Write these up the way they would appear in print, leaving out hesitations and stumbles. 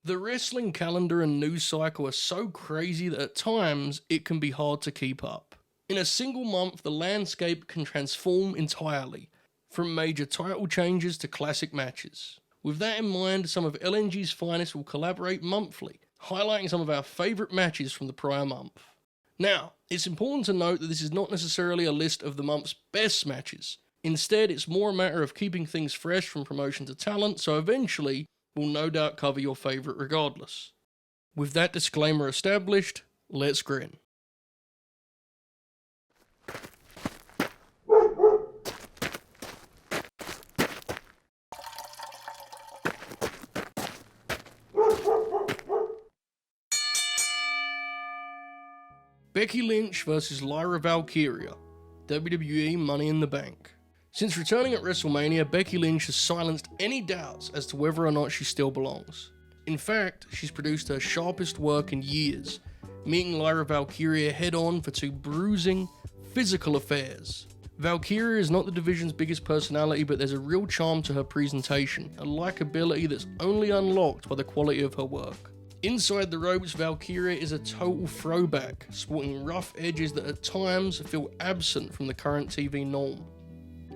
The wrestling calendar and news cycle are so crazy that at times it can be hard to keep up. In a single month, the landscape can transform entirely, from major title changes to classic matches. With that in mind, some of LNG's finest will collaborate monthly, highlighting some of our favourite matches from the prior month. Now, it's important to note that this is not necessarily a list of the month's best matches. Instead, it's more a matter of keeping things fresh from promotion to talent, so eventually, we'll no doubt cover your favourite regardless. With that disclaimer established, let's grin. Becky Lynch vs Lyra Valkyria, WWE Money in the Bank. Since returning at WrestleMania, Becky Lynch has silenced any doubts as to whether or not she still belongs. In fact, she's produced her sharpest work in years, meeting Lyra Valkyria head-on for two bruising, physical affairs. Valkyria is not the division's biggest personality, but there's a real charm to her presentation, a likability that's only unlocked by the quality of her work. Inside the ropes, Valkyria is a total throwback, sporting rough edges that at times feel absent from the current TV norm.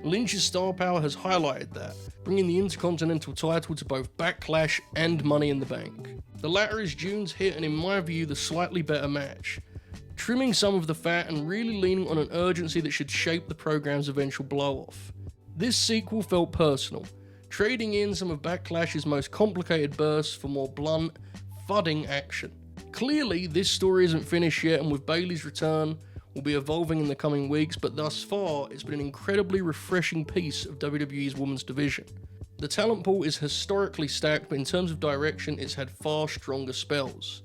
Lynch's star power has highlighted that, bringing the Intercontinental title to both Backlash and Money in the Bank. The latter is June's hit and in my view the slightly better match, trimming some of the fat and really leaning on an urgency that should shape the program's eventual blow-off. This sequel felt personal, trading in some of Backlash's most complicated bursts for more blunt, thudding action. Clearly, this story isn't finished yet, and with Bayley's return, will be evolving in the coming weeks, but thus far, it's been an incredibly refreshing piece of WWE's women's division. The talent pool is historically stacked, but in terms of direction, it's had far stronger spells,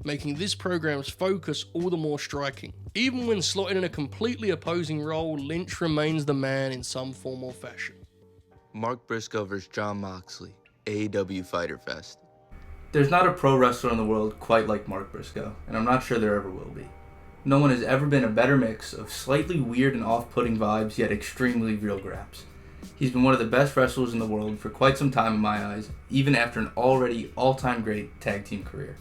making this program's focus all the more striking. Even when slotted in a completely opposing role, Lynch remains the man in some form or fashion. Mark Briscoe vs. Jon Moxley, AEW Fyter Fest. There's not a pro wrestler in the world quite like Mark Briscoe, and I'm not sure there ever will be. No one has ever been a better mix of slightly weird and off-putting vibes, yet extremely real graps. He's been one of the best wrestlers in the world for quite some time in my eyes, even after an already all-time great tag team career.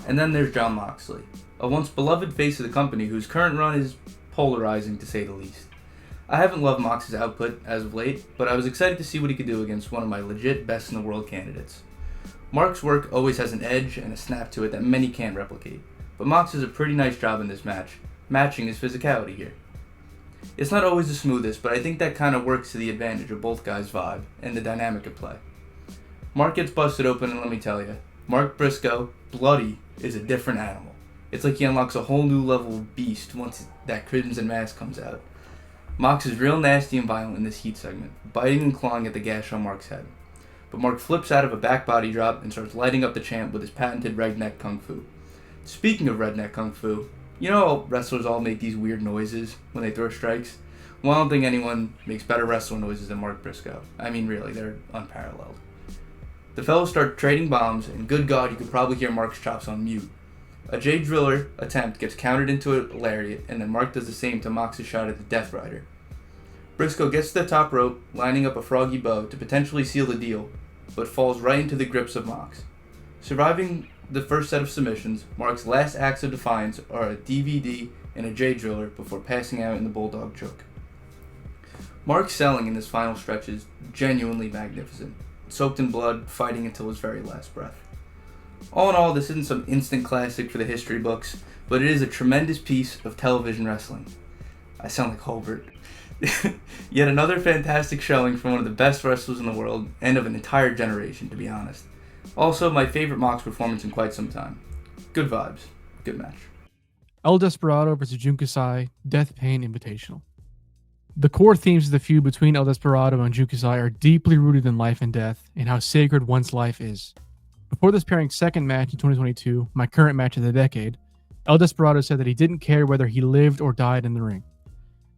And then there's Jon Moxley, a once beloved face of the company whose current run is polarizing to say the least. I haven't loved Mox's output as of late, but I was excited to see what he could do against one of my legit best in the world candidates. Mark's work always has an edge and a snap to it that many can't replicate, but Mox does a pretty nice job in this match, matching his physicality here. It's not always the smoothest, but I think that kind of works to the advantage of both guys' vibe and the dynamic at play. Mark gets busted open, and let me tell you, Mark Briscoe, bloody, is a different animal. It's like he unlocks a whole new level of beast once that Crimson Mask comes out. Mox is real nasty and violent in this heat segment, biting and clawing at the gash on Mark's head. But Mark flips out of a back body drop and starts lighting up the champ with his patented redneck kung fu. Speaking of redneck kung fu, you know how wrestlers all make these weird noises when they throw strikes? Well, I don't think anyone makes better wrestler noises than Mark Briscoe. I mean, really, they're unparalleled. The fellows start trading bombs, and good God, you could probably hear Mark's chops on mute. A J Driller attempt gets countered into a lariat, and then Mark does the same to Mox's shot at the Death Rider. Briscoe gets to the top rope, lining up a froggy bow to potentially seal the deal, but falls right into the grips of Mox. Surviving the first set of submissions, Mark's last acts of defiance are a DVD and a J Driller before passing out in the Bulldog choke. Mark's selling in this final stretch is genuinely magnificent, soaked in blood, fighting until his very last breath. All in all, this isn't some instant classic for the history books, but it is a tremendous piece of television wrestling. I sound like Holbert. Yet another fantastic showing from one of the best wrestlers in the world, and of an entire generation, to be honest. Also, my favorite Mox performance in quite some time. Good vibes. Good match. El Desperado vs. Jun Kasai, Death Pain Invitational. The core themes of the feud between El Desperado and Jun Kasai are deeply rooted in life and death, and how sacred one's life is. Before this pairing's second match in 2022, my current match of the decade, El Desperado said that he didn't care whether he lived or died in the ring.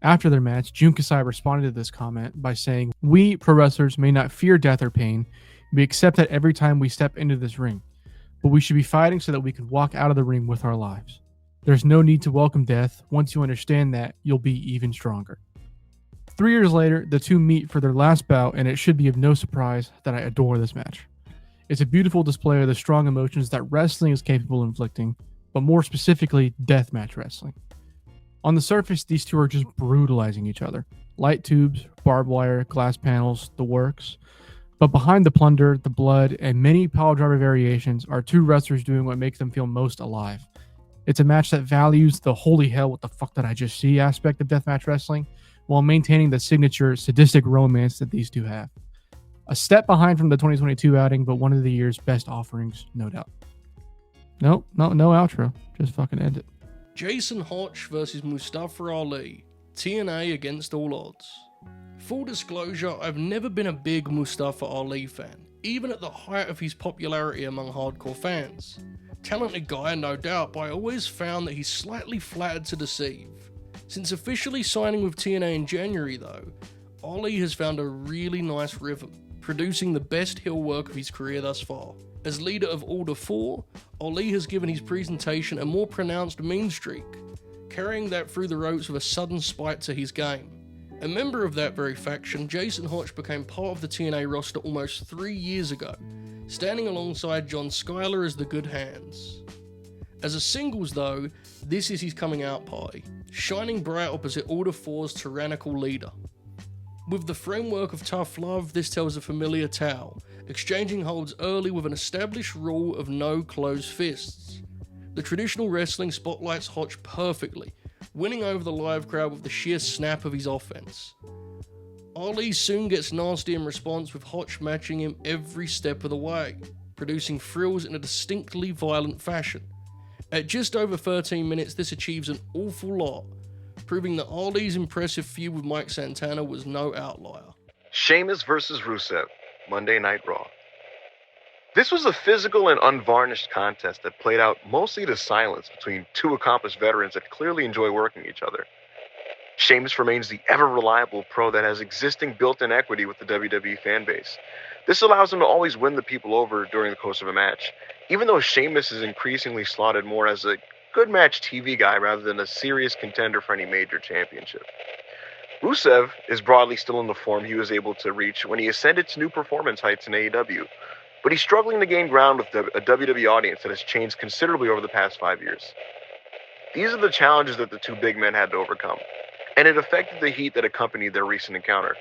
After their match, Jun Kasai responded to this comment by saying, "We, pro wrestlers, may not fear death or pain. We accept that every time we step into this ring. But we should be fighting so that we can walk out of the ring with our lives. There's no need to welcome death. Once you understand that, you'll be even stronger." 3 years later, the two meet for their last bout, and it should be of no surprise that I adore this match. It's a beautiful display of the strong emotions that wrestling is capable of inflicting, but more specifically, deathmatch wrestling. On the surface, these two are just brutalizing each other. Light tubes, barbed wire, glass panels, the works. But behind the plunder, the blood, and many piledriver variations are two wrestlers doing what makes them feel most alive. It's a match that values the holy hell, what the fuck did I just see aspect of deathmatch wrestling, while maintaining the signature sadistic romance that these two have. A step behind from the 2022 outing, but one of the year's best offerings, no doubt. No outro. Just fucking end it. Jason Hotch versus Mustafa Ali. TNA against all odds. Full disclosure, I've never been a big Mustafa Ali fan, even at the height of his popularity among hardcore fans. Talented guy, no doubt, but I always found that he's slightly flattered to deceive. Since officially signing with TNA in January though, Ali has found a really nice rhythm, producing the best heel work of his career thus far. As leader of Order 4, Ali has given his presentation a more pronounced mean streak, carrying that through the ropes with a sudden spite to his game. A member of that very faction, Jason Hotch became part of the TNA roster almost 3 years ago, standing alongside John Skyler as the Good Hands. As a singles though, this is his coming out party, shining bright opposite Order 4's tyrannical leader. With the framework of tough love, this tells a familiar tale, exchanging holds early with an established rule of no closed fists. The traditional wrestling spotlights Hotch perfectly, winning over the live crowd with the sheer snap of his offense. Ali soon gets nasty in response, with Hotch matching him every step of the way, producing thrills in a distinctly violent fashion. At just over 13 minutes, this achieves an awful lot, proving that Ali's impressive feud with Mike Santana was no outlier. Sheamus versus Rusev, Monday Night Raw. This was a physical and unvarnished contest that played out mostly to silence between two accomplished veterans that clearly enjoy working each other. Sheamus remains the ever-reliable pro that has existing built-in equity with the WWE fanbase. This allows him to always win the people over during the course of a match, even though Sheamus is increasingly slotted more as a good match TV guy rather than a serious contender for any major championship. Rusev is broadly still in the form he was able to reach when he ascended to new performance heights in AEW, but he's struggling to gain ground with a WWE audience that has changed considerably over the past 5 years. These are the challenges that the two big men had to overcome, and it affected the heat that accompanied their recent encounter.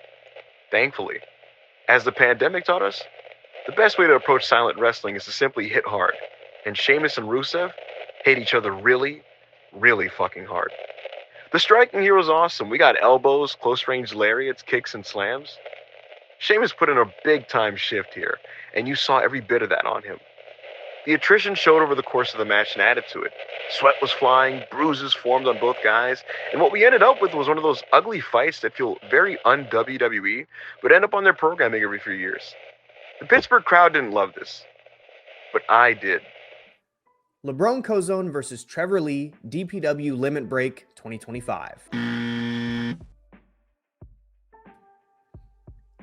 Thankfully, as the pandemic taught us, the best way to approach silent wrestling is to simply hit hard, and Sheamus and Rusev hit each other really, really fucking hard. The striking here was awesome. We got elbows, close-range lariats, kicks, and slams. Sheamus put in a big-time shift here, and you saw every bit of that on him. The attrition showed over the course of the match and added to it. Sweat was flying, bruises formed on both guys, and what we ended up with was one of those ugly fights that feel very un-WWE, but end up on their programming every few years. The Pittsburgh crowd didn't love this, but I did. LeBron Kozone versus Trevor Lee, DPW Limit Break 2025.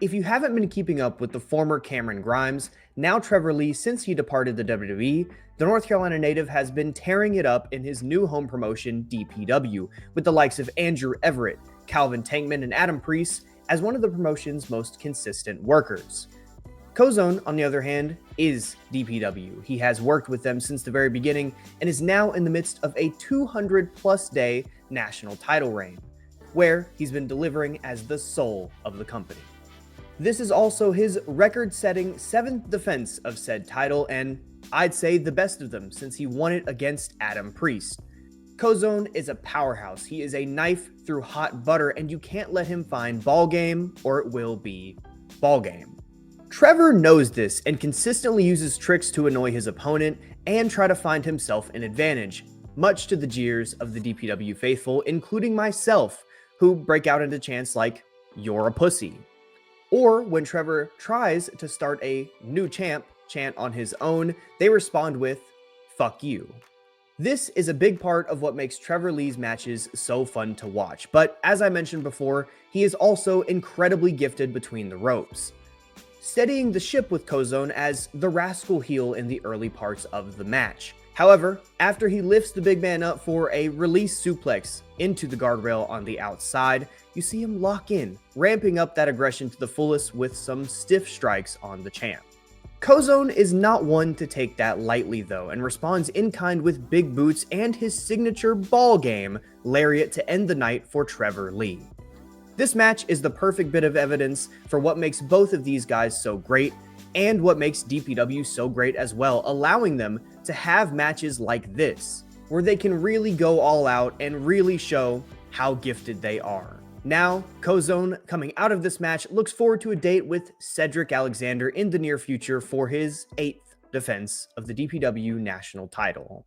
If you haven't been keeping up with the former Cameron Grimes, now Trevor Lee, since he departed the WWE, the North Carolina native has been tearing it up in his new home promotion, DPW, with the likes of Andrew Everett, Calvin Tankman, and Adam Priest as one of the promotion's most consistent workers. Kozone, on the other hand, is DPW. He has worked with them since the very beginning and is now in the midst of a 200-plus day national title reign, where he's been delivering as the soul of the company. This is also his record-setting 7th defense of said title, and I'd say the best of them since he won it against Adam Priest. Kozone is a powerhouse. He is a knife through hot butter, and you can't let him find ball game or it will be ball game. Trevor knows this and consistently uses tricks to annoy his opponent and try to find himself an advantage, much to the jeers of the DPW faithful, including myself, who break out into chants like, "You're a pussy." Or when Trevor tries to start a new champ chant on his own, they respond with, "Fuck you." This is a big part of what makes Trevor Lee's matches so fun to watch, but as I mentioned before, he is also incredibly gifted between the ropes, steadying the ship with Kozone as the rascal heel in the early parts of the match. However, after he lifts the big man up for a release suplex into the guardrail on the outside, you see him lock in, ramping up that aggression to the fullest with some stiff strikes on the champ. Kozone is not one to take that lightly though, and responds in kind with big boots and his signature ball game, lariat, to end the night for Trevor Lee. This match is the perfect bit of evidence for what makes both of these guys so great, and what makes DPW so great as well, allowing them to have matches like this, where they can really go all out and really show how gifted they are. Now, Kozone, coming out of this match, looks forward to a date with Cedric Alexander in the near future for his 8th defense of the DPW national title.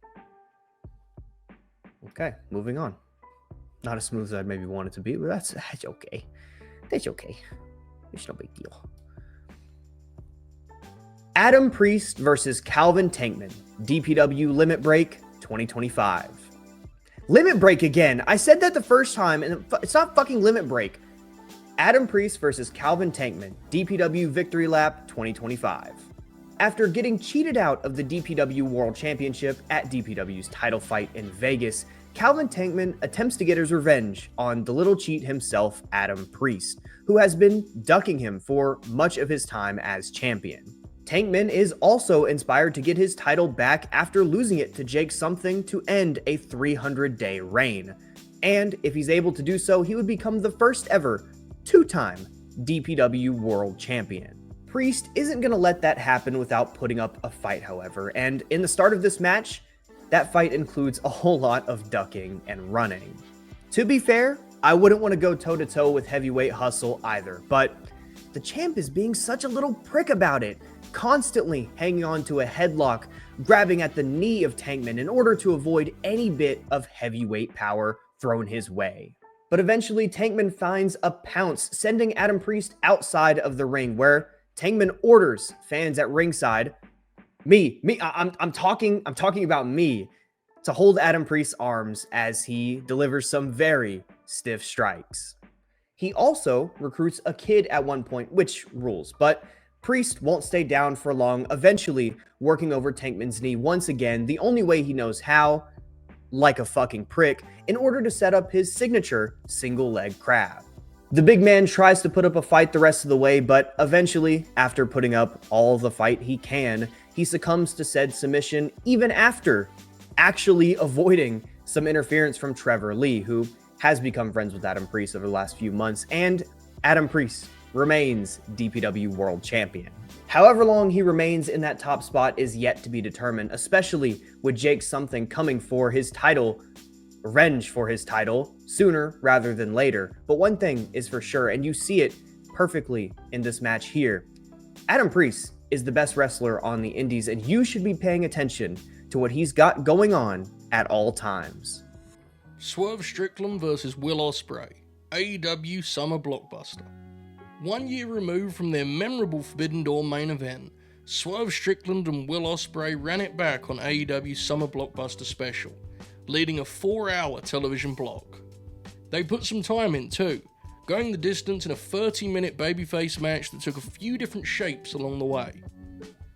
Okay, moving on. Not as smooth as I maybe want it to be, but that's okay. That's okay. It's no big deal. Adam Priest versus Calvin Tankman, DPW Limit Break 2025. Limit Break again. I said that the first time, and it's not fucking Limit Break. Adam Priest versus Calvin Tankman, DPW Victory Lap 2025. After getting cheated out of the DPW World Championship at DPW's title fight in Vegas, Calvin Tankman attempts to get his revenge on the little cheat himself, Adam Priest, who has been ducking him for much of his time as champion. Tankman is also inspired to get his title back after losing it to Jake Something to end a 300-day reign. And if he's able to do so, he would become the first ever 2-time DPW World Champion. Priest isn't going to let that happen without putting up a fight, however, and in the start of this match, that fight includes a whole lot of ducking and running. To be fair, I wouldn't want to go toe-to-toe with Heavyweight Hustle either, but the champ is being such a little prick about it, constantly hanging on to a headlock, grabbing at the knee of Tankman in order to avoid any bit of heavyweight power thrown his way. But eventually, Tankman finds a pounce, sending Adam Priest outside of the ring, where Tankman orders fans at ringside, I'm talking about me, to hold Adam Priest's arms as he delivers some very stiff strikes. He also recruits a kid at one point, which rules, but Priest won't stay down for long, eventually working over Tankman's knee once again, the only way he knows how, like a fucking prick, in order to set up his signature single leg crab. The big man tries to put up a fight the rest of the way, but eventually, after putting up all the fight he can, he succumbs to said submission even after actually avoiding some interference from Trevor Lee, who has become friends with Adam Priest over the last few months, and Adam Priest remains DPW World Champion. However long he remains in that top spot is yet to be determined, especially with Jake Something coming for his title, revenge for his title, sooner rather than later. But one thing is for sure, and you see it perfectly in this match here, Adam Priest is the best wrestler on the indies, and you should be paying attention to what he's got going on at all times. Swerve Strickland versus Will Ospreay, AEW Summer Blockbuster. 1 year removed from their memorable Forbidden Door main event, Swerve Strickland and Will Ospreay ran it back on AEW's Summer Blockbuster special, leading a 4-hour television block. They put some time in too, going the distance in a 30-minute babyface match that took a few different shapes along the way.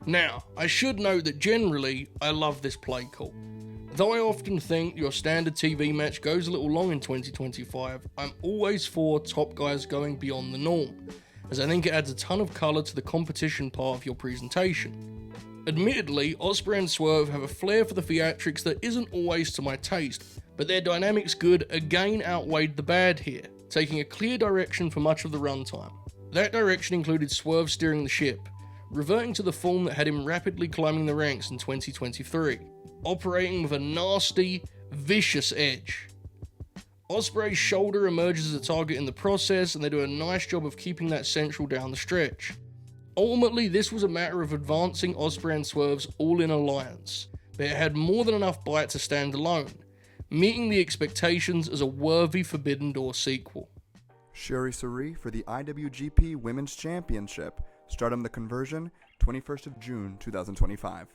Now, I should note that generally, I love this play call. Though I often think your standard TV match goes a little long in 2025, I'm always for top guys going beyond the norm, as I think it adds a ton of colour to the competition part of your presentation. Admittedly, Ospreay and Swerve have a flair for the theatrics that isn't always to my taste, but their dynamics good again outweighed the bad here, taking a clear direction for much of the runtime. That direction included Swerve steering the ship, reverting to the form that had him rapidly climbing the ranks in 2023. Operating with a nasty, vicious edge. Ospreay's shoulder emerges as a target in the process, and they do a nice job of keeping that central down the stretch. Ultimately, this was a matter of advancing Ospreay and Swerve's all-in alliance, but it had more than enough bite to stand alone, meeting the expectations as a worthy Forbidden Door sequel. Sareee for the IWGP Women's Championship, Stardom the Conversion, 21st of June 2025.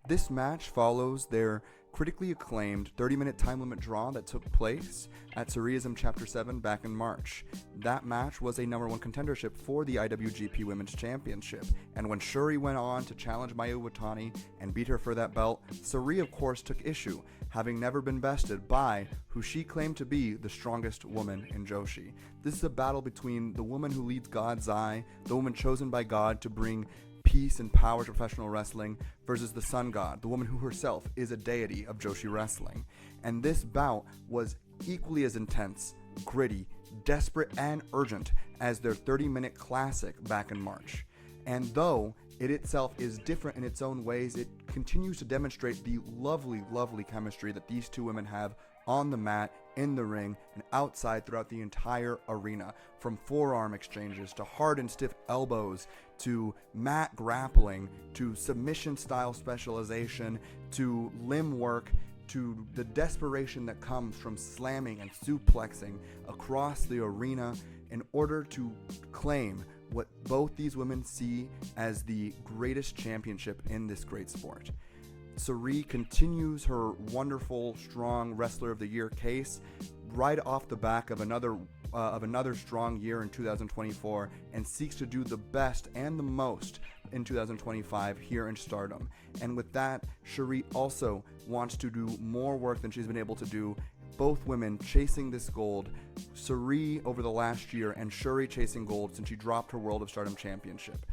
This match follows their critically acclaimed 30-minute time limit draw that took place at Sareeism Chapter 7 back in March. That match was a #1 contendership for the IWGP Women's Championship, and when Syuri went on to challenge Mayu Iwatani and beat her for that belt, Sareee of course took issue, having never been bested by who she claimed to be the strongest woman in Joshi. This is a battle between the woman who leads God's Eye, the woman chosen by God to bring peace and power to professional wrestling, versus the Sun God, the woman who herself is a deity of Joshi wrestling. And this bout was equally as intense, gritty, desperate, and urgent as their 30-minute classic back in March. And though it itself is different in its own ways, it continues to demonstrate the lovely, lovely chemistry that these two women have on the mat, in the ring, and outside throughout the entire arena. From forearm exchanges to hard and stiff elbows, to mat grappling, to submission style specialization, to limb work, to the desperation that comes from slamming and suplexing across the arena in order to claim what both these women see as the greatest championship in this great sport. Sareee continues her wonderful, strong Wrestler of the Year case right off the back of another strong year in 2024, and seeks to do the best and the most in 2025 here in Stardom. And with that, Sareee also wants to do more work than she's been able to do. Both women chasing this gold, Sareee over the last year and Syuri chasing gold since she dropped her World of Stardom Championship.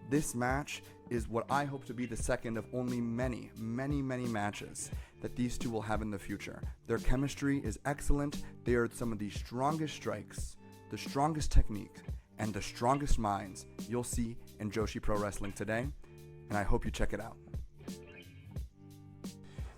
This match is what I hope to be the second of only many, many, many matches that these two will have in the future. Their chemistry is excellent. They are some of the strongest strikes, the strongest technique, and the strongest minds you'll see in Joshi Pro Wrestling today, and I hope you check it out.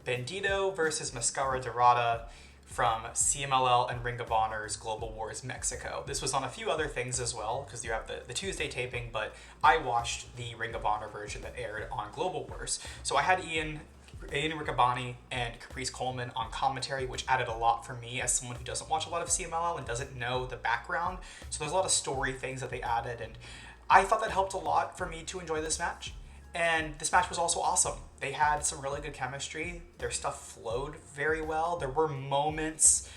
Bandido versus Mascara Dorada from CMLL and Ring of Honor's Global Wars Mexico. This was on a few other things as well, because you have the Tuesday taping, but I watched the Ring of Honor version that aired on Global Wars. So I had Ian Riccaboni and Caprice Coleman on commentary, which added a lot for me as someone who doesn't watch a lot of CMLL and doesn't know the background. So there's a lot of story things that they added, and I thought that helped a lot for me to enjoy this match. And this match was also awesome. They had some really good chemistry. Their stuff flowed very well. There were moments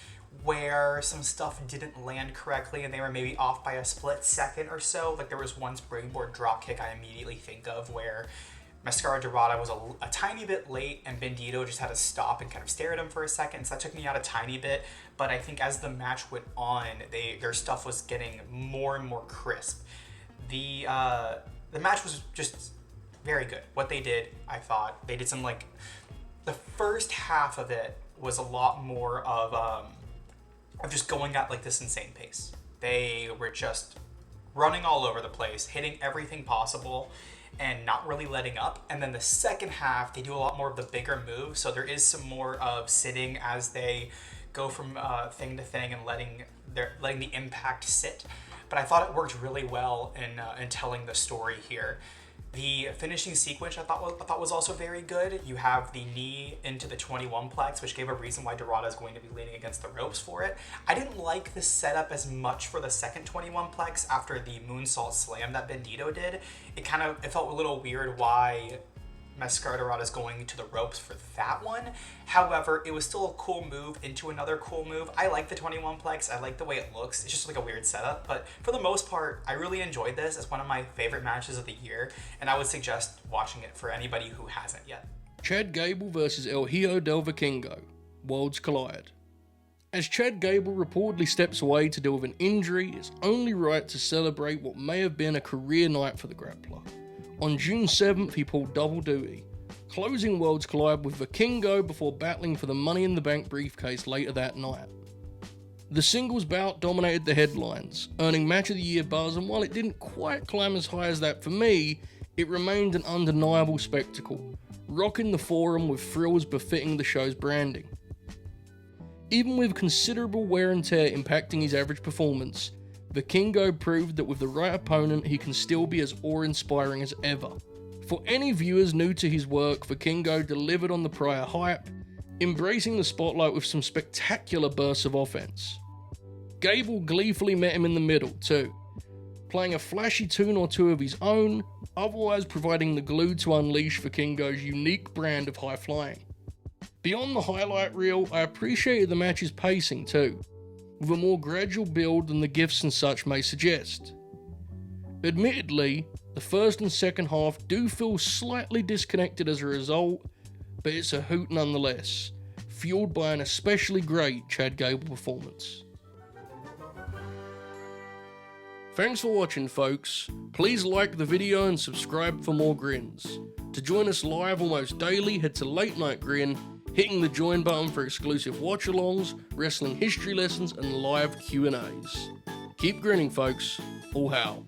where some stuff didn't land correctly and they were maybe off by a split second or so. Like there was one springboard dropkick I immediately think of where Mascara Dorada was a tiny bit late and Bandido just had to stop and kind of stare at him for a second. So that took me out a tiny bit. But I think as the match went on, their stuff was getting more and more crisp. The match was just very good. What they did, I thought, they did some the first half of it was a lot more of just going at this insane pace. They were just running all over the place, hitting everything possible, and not really letting up. And then the second half, they do a lot more of the bigger moves. So there is some more of sitting as they go from thing to thing and letting the impact sit. But I thought it worked really well in telling the story here. The finishing sequence I thought was also very good. You have the knee into the 21-plex, which gave a reason why Dorada is going to be leaning against the ropes for it. I didn't like the setup as much for the second 21-plex after the moonsault slam that Bandido did. It felt a little weird why Mascara Dorada is going to the ropes for that one. However, it was still a cool move into another cool move. I like the 21-plex. I like the way it looks. It's just a weird setup. But for the most part, I really enjoyed this. It's one of my favorite matches of the year. And I would suggest watching it for anybody who hasn't yet. Chad Gable versus El Hijo del Vikingo. Worlds collide. As Chad Gable reportedly steps away to deal with an injury, it's only right to celebrate what may have been a career night for the grappler. On June 7th, he pulled double duty, closing Worlds Collide with Vikingo before battling for the Money in the Bank briefcase later that night. The singles bout dominated the headlines, earning Match of the Year buzz, and while it didn't quite climb as high as that for me, it remained an undeniable spectacle, rocking the forum with thrills befitting the show's branding. Even with considerable wear and tear impacting his average performance, Vikingo proved that with the right opponent, he can still be as awe-inspiring as ever. For any viewers new to his work, Vikingo delivered on the prior hype, embracing the spotlight with some spectacular bursts of offense. Gable gleefully met him in the middle too, playing a flashy tune or two of his own, otherwise providing the glue to unleash Vikingo's unique brand of high flying. Beyond the highlight reel, I appreciated the match's pacing too, with a more gradual build than the gifs and such may suggest. Admittedly, the first and second half do feel slightly disconnected as a result, but it's a hoot nonetheless, fueled by an especially great Chad Gable performance. Thanks for watching, folks. Please like the video and subscribe for more grins. To join us live almost daily, head to Late Night Grin, hitting the join button for exclusive watch-alongs, wrestling history lessons, and live Q&As. Keep grinning, folks. All hail.